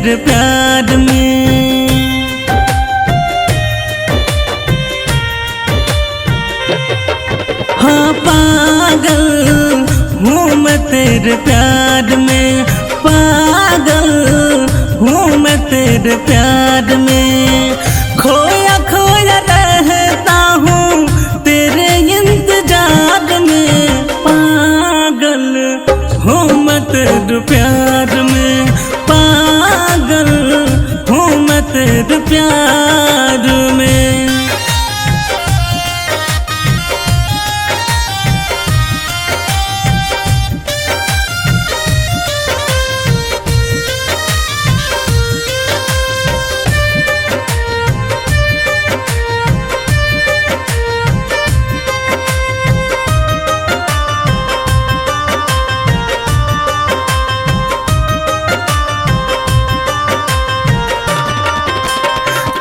तेरे प्यार में। हाँ पागल हूँ मैं तेरे प्यार में, पागल हूँ मैं तेरे प्यार में। खोया खोया रहता हूँ तेरे इंतजार में, पागल हूँ मैं तेरे प्यार में, पागल हूँ मैं तेरे प्यार में।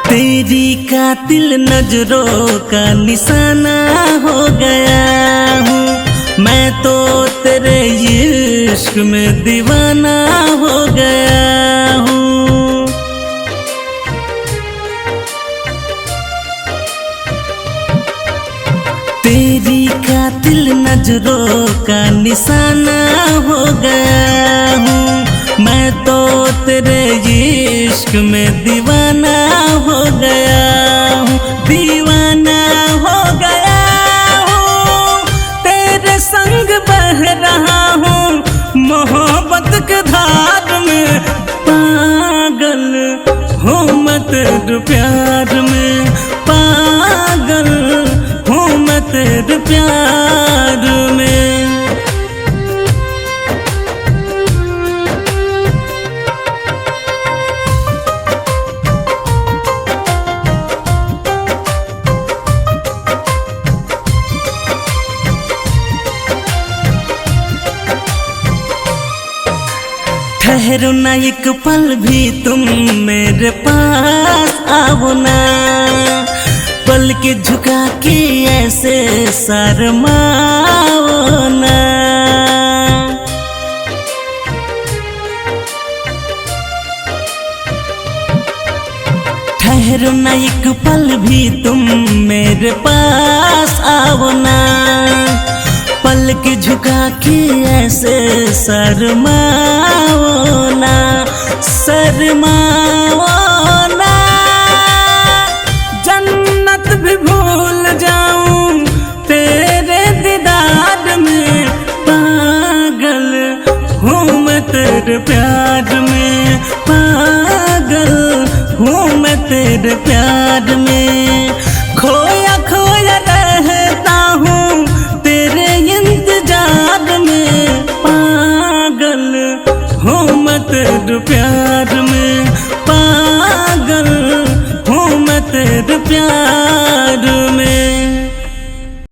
तेरी कातिल नजरों का निशाना हो गया हूँ मैं तो, तेरे इश्क में दीवाना हो गया हूँ। तेरी कातिल नजरों का निशाना हो गया हूँ मैं तो, तेरे इश्क में दीवाना हो गया हूँ, दीवाना हो गया हूँ। तेरे संग बह रहा हूँ मोहब्बत के धार में, पागल हूँ मैं तेरे प्यार में, पागल हूँ मैं तेरे प्यार में। ठहरो ना एक पल भी तुम मेरे पास आओ ना, पल के झुका के ऐसे शर्माओ ना। ठहरो ना एक पल भी तुम मेरे पास आओ ना, पल के झुका के ऐसे शर्माओ ना, शर्माओ ना। जन्नत भी भूल जाऊं तेरे दीदार में, पागल हूँ मैं तेरे प्यार में, पागल हूँ मैं तेरे प्यार में। खोया खोया रहता हूँ तेरे इंतजार में, पागल हूँ मैं तेरे प्यार